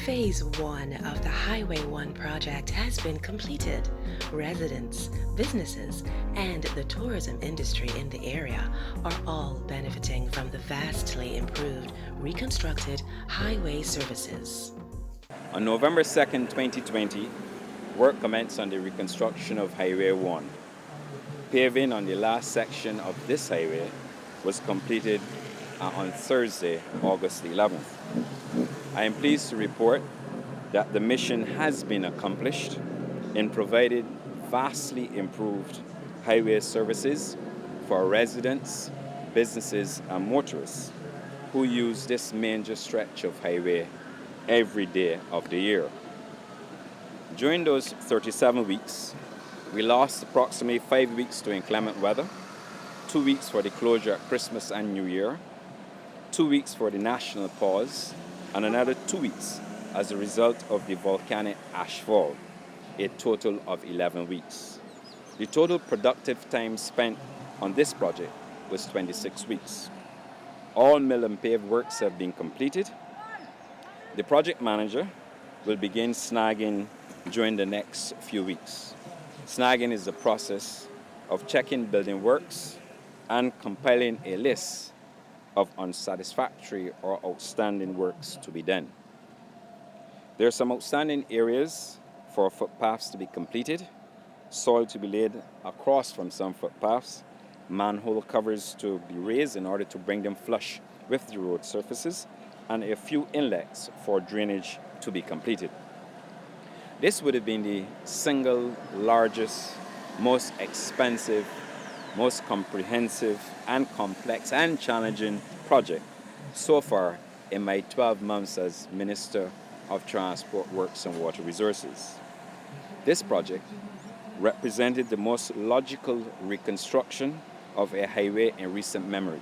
Phase 1 of the Highway 1 project has been completed. Residents, businesses, and the tourism industry in the area are all benefiting from the vastly improved, reconstructed highway services. On November 2nd, 2020, work commenced on the reconstruction of Highway 1. Paving on the last section of this highway was completed on Thursday, August 11th. I am pleased to report that the mission has been accomplished in providing vastly improved highway services for residents, businesses, and motorists who use this major stretch of highway every day of the year. During those 37 weeks, we lost approximately 5 weeks to inclement weather, 2 weeks for the closure at Christmas and New Year, 2 weeks for the national pause, and another 2 weeks as a result of the volcanic ashfall, a total of 11 weeks. The total productive time spent on this project was 26 weeks. All mill and pave works have been completed. The project manager will begin snagging during the next few weeks. Snagging is the process of checking building works and compiling a list of unsatisfactory or outstanding works to be done. There are some outstanding areas for footpaths to be completed, soil to be laid across from some footpaths, manhole covers to be raised in order to bring them flush with the road surfaces, and a few inlets for drainage to be completed. This would have been the single largest, most expensive, most comprehensive and complex and challenging project so far in my 12 months as Minister of Transport, Works and Water Resources. This project represented the most logical reconstruction of a highway in recent memory.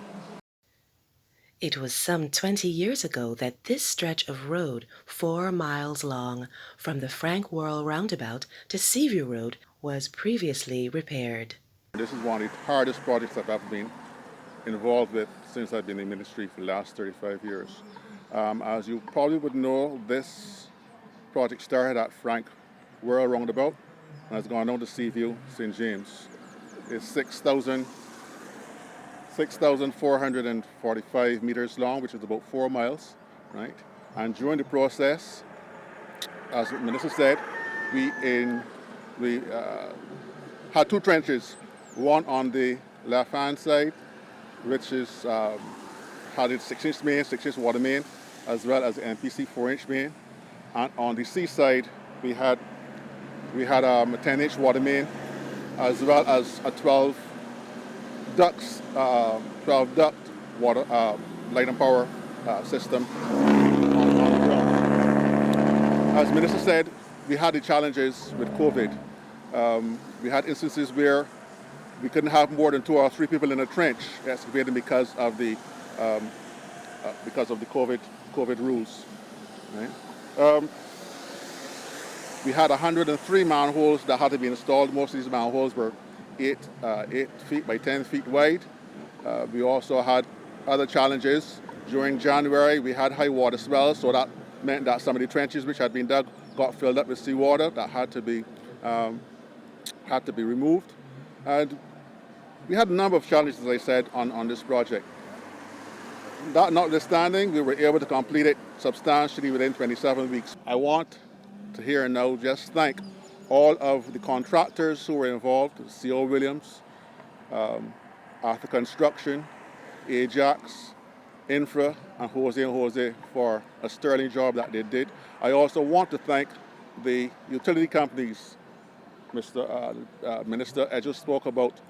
It was some 20 years ago that this stretch of road, 4 miles long, from the Frank Worrell roundabout to Seaview Road, was previously repaired. This is one of the hardest projects that I've been involved with since I've been in ministry for the last 35 years. As you probably would know, this project started at Frank Worrell roundabout and has gone down to Seaview, St. James. It's 6,445 meters long, which is about 4 miles, right? And during the process, as the minister said, we had 2 trenches, one on the left-hand side, which is had its 6-inch main, 6-inch water main, as well as the MPC 4-inch main. And on the seaside, we had a 10-inch water main, as well as a 12 duct water light and power system on the ground. As the minister said, we had the challenges with COVID. We had instances where we couldn't have more than 2 or 3 people in a trench excavating because of the COVID rules. Right? We had 103 manholes that had to be installed. Most of these manholes were 8 feet by 10 feet wide. We also had other challenges. During January, we had high water swells, so that meant that some of the trenches which had been dug got filled up with seawater that had to be removed. And we had a number of challenges, as I said, on this project. That notwithstanding, we were able to complete it substantially within 27 weeks. I want to here and now just thank all of the contractors who were involved, C.O. Williams, Arthur Construction, Ajax, Infra, and Jose for a sterling job that they did. I also want to thank the utility companies. Minister Edghill spoke about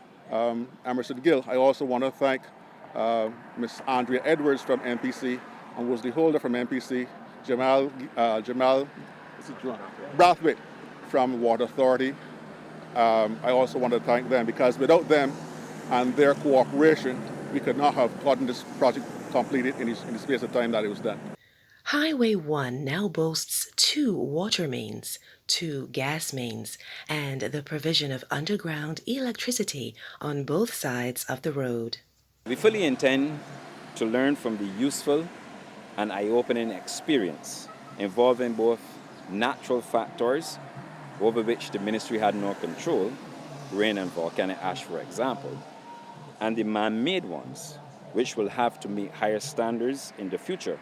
Emerson Gill. I also want to thank Ms. Andrea Edwards from MPC and was the holder from MPC, Jamal Brathwaite from Water Authority. I also want to thank them because without them and their cooperation, we could not have gotten this project completed in the space of time that it was done. Highway 1 now boasts 2 water mains, 2 gas mains, and the provision of underground electricity on both sides of the road. We fully intend to learn from the useful and eye-opening experience involving both natural factors over which the ministry had no control, rain and volcanic ash, for example, and the man-made ones, which will have to meet higher standards in the future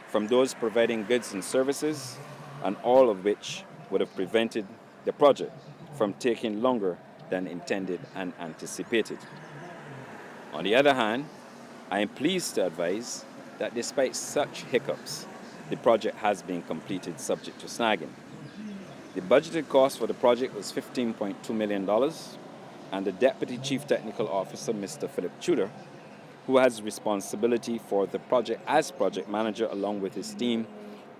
from those providing goods and services, and all of which would have prevented the project from taking longer than intended and anticipated. On the other hand, I am pleased to advise that despite such hiccups, the project has been completed subject to snagging. The budgeted cost for the project was $15.2 million, and the Deputy Chief Technical Officer, Mr. Philip Tudor, who has responsibility for the project as project manager along with his team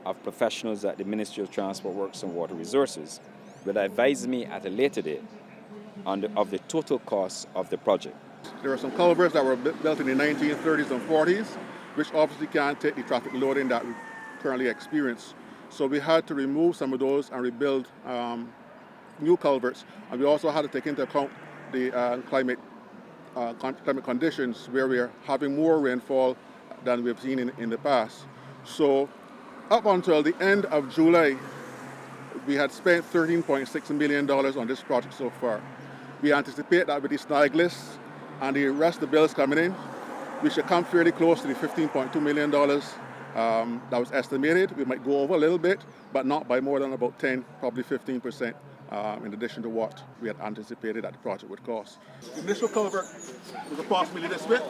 of professionals at the Ministry of Transport Works and Water Resources, will advise me at a later date of the total cost of the project. There are some culverts that were built in the 1930s and 40s, which obviously can't take the traffic loading that we currently experience. So we had to remove some of those and rebuild new culverts. And we also had to take into account the climate conditions, where we are having more rainfall than we've seen in the past. So up until the end of July, we had spent $13.6 million on this project so far. We anticipate that with the snag list and the rest of the bills coming in, we should come fairly close to the $15.2 million that was estimated. We might go over a little bit, but not by more than about 10, probably 15%, in addition to what we had anticipated that the project would cost. The initial culvert was approximately this width,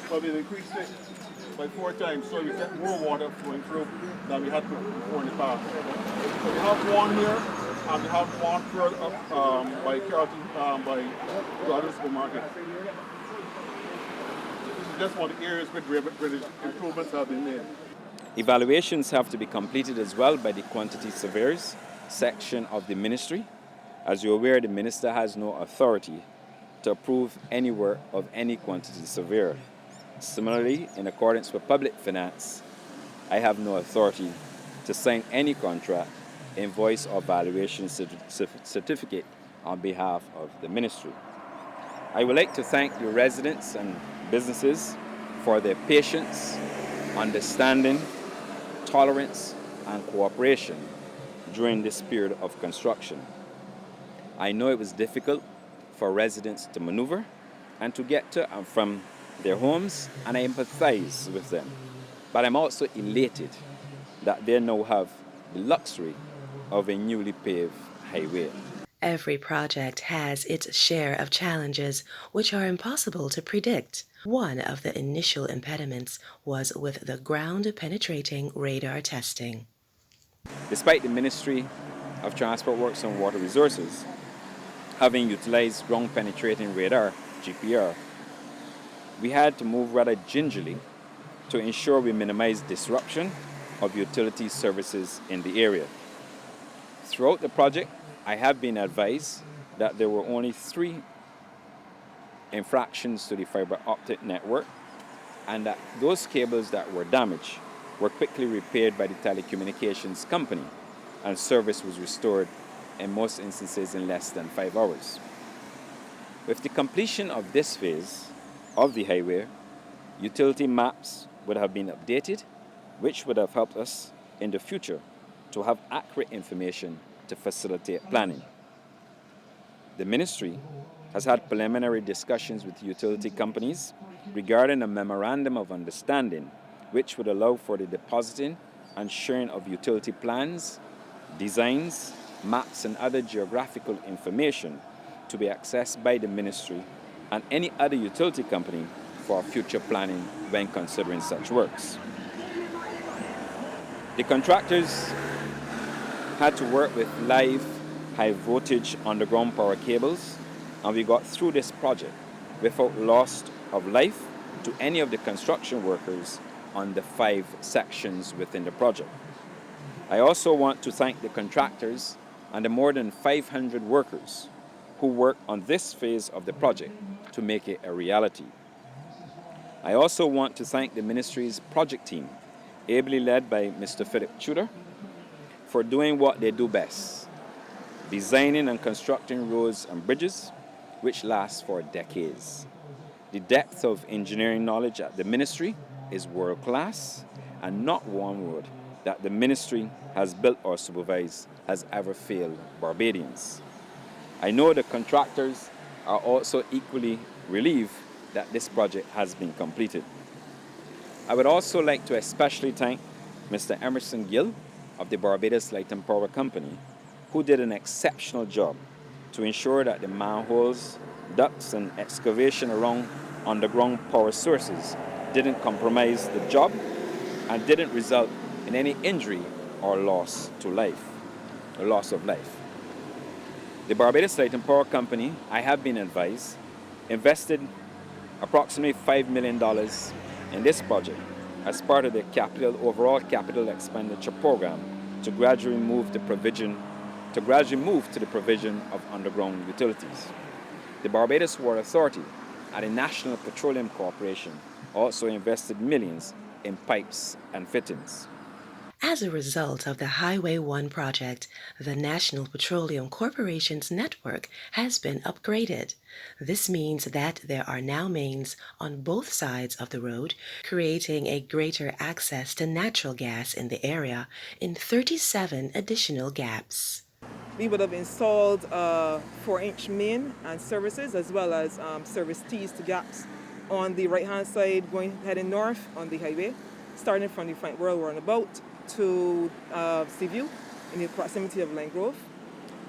but we increased it by 4 times, so we get more water flowing through than we had before in the past. So we have one here, and we have one further up by Carlton, by Barbados Supermarket. This is just one of the areas where the improvements have been made. Evaluations have to be completed as well by the quantity surveyors section of the ministry. As you're aware, the minister has no authority to approve any work of any quantity surveyor. Similarly, in accordance with public finance, I have no authority to sign any contract, invoice, or valuation certificate on behalf of the ministry. I would like to thank the residents and businesses for their patience, understanding, tolerance, and cooperation during this period of construction. I know it was difficult for residents to maneuver and to get to and from their homes, and I empathize with them. But I'm also elated that they now have the luxury of a newly paved highway. Every project has its share of challenges which are impossible to predict. One of the initial impediments was with the ground-penetrating radar testing. Despite the Ministry of Transport Works and Water Resources having utilized ground-penetrating radar, GPR, we had to move rather gingerly to ensure we minimize disruption of utility services in the area. Throughout the project, I have been advised that there were only 3 infractions to the fiber optic network, and that those cables that were damaged were quickly repaired by the telecommunications company, and service was restored in most instances in less than 5 hours. With the completion of this phase of the highway, utility maps would have been updated, which would have helped us in the future to have accurate information to facilitate planning. The ministry has had preliminary discussions with utility companies regarding a memorandum of understanding which would allow for the depositing and sharing of utility plans, designs, maps, and other geographical information to be accessed by the ministry and any other utility company for future planning when considering such works. The contractors had to work with live high voltage underground power cables, and we got through this project without loss of life to any of the construction workers on the 5 sections within the project. I also want to thank the contractors and the more than 500 workers who worked on this phase of the project to make it a reality. I also want to thank the ministry's project team, ably led by Mr. Philip Tudor, for doing what they do best, designing and constructing roads and bridges which last for decades. The depth of engineering knowledge at the ministry is world-class, and not one road that the ministry has built or supervised has ever failed Barbadians. I know the contractors are also equally relieved that this project has been completed. I would also like to especially thank Mr. Emerson Gill of the Barbados Light and Power Company, who did an exceptional job to ensure that the manholes, ducts, and excavation around underground power sources didn't compromise the job and didn't result in any injury or loss of life. The Barbados Light and Power Company, I have been advised, invested approximately $5 million in this project as part of the overall capital expenditure program to gradually move to the provision of underground utilities. The Barbados Water Authority and the National Petroleum Corporation also invested millions in pipes and fittings. As a result of the Highway 1 project, the National Petroleum Corporation's network has been upgraded. This means that there are now mains on both sides of the road, creating a greater access to natural gas in the area in 37 additional gaps. We would have installed 4-inch main and services, as well as service T's to gaps on the right-hand side heading north on the highway, starting from the Front World Roundabout to Seaview in the proximity of Line Grove.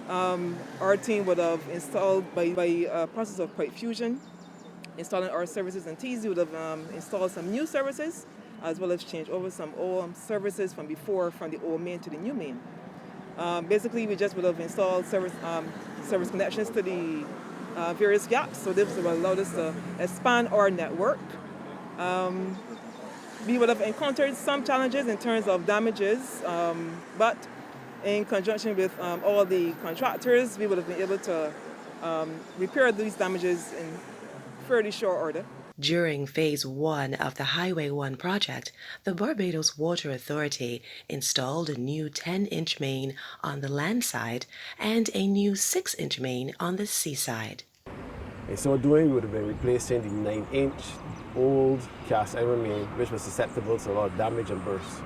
Our team would have installed by process of pipe fusion, installing our services and T's. We would have installed some new services, as well as changed over some old services from the old main to the new main. Basically, we just would have installed service connections to the various gaps, so this will allow us to expand our network. We would have encountered some challenges in terms of damages, but in conjunction with all the contractors, we would have been able to repair these damages in fairly short order. During Phase 1 of the Highway 1 project, the Barbados Water Authority installed a new 10-inch main on the land side and a new 6-inch main on the seaside. In so doing, we would have been replacing the 9-inch old cast iron main, which was susceptible to a lot of damage and bursts.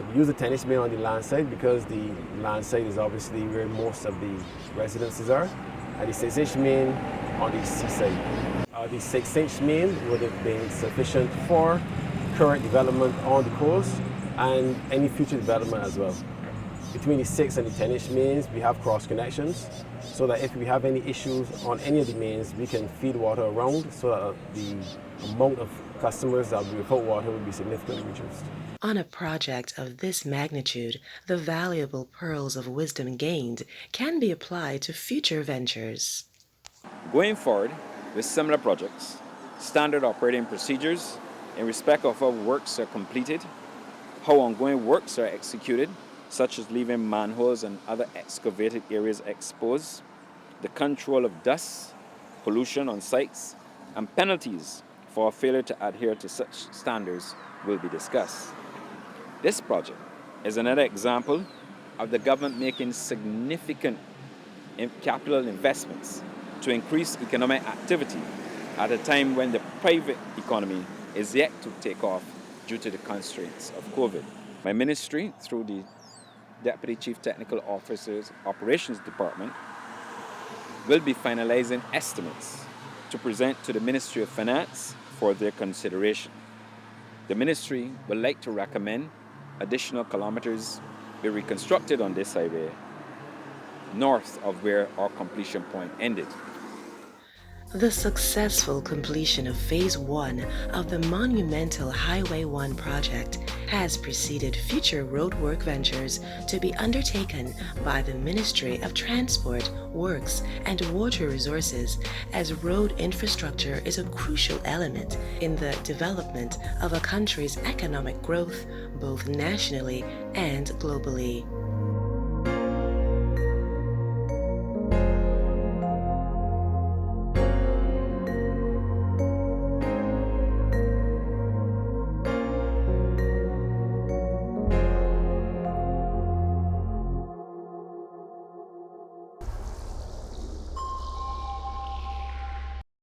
We use the 10-inch main on the land side because the land side is obviously where most of the residences are, and the 6-inch main on the seaside. The 6-inch main would have been sufficient for current development on the coast and any future development as well. Between the 6 and the 10-inch mains, we have cross connections, so that if we have any issues on any of the mains, we can feed water around so that the amount of customers that will be without water will be significantly reduced. On a project of this magnitude, the valuable pearls of wisdom gained can be applied to future ventures. Going forward with similar projects, standard operating procedures in respect of how works are completed, how ongoing works are executed, such as leaving manholes and other excavated areas exposed, the control of dust, pollution on sites, and penalties for failure to adhere to such standards will be discussed. This project is another example of the government making significant capital investments to increase economic activity at a time when the private economy is yet to take off due to the constraints of COVID. My ministry, through the Deputy Chief Technical Officer's Operations Department, will be finalizing estimates to present to the Ministry of Finance for their consideration. The ministry would like to recommend additional kilometers be reconstructed on this highway north of where our completion point ended. The successful completion of Phase 1 of the monumental Highway 1 project has preceded future roadwork ventures to be undertaken by the Ministry of Transport, Works and Water Resources, as road infrastructure is a crucial element in the development of a country's economic growth, both nationally and globally.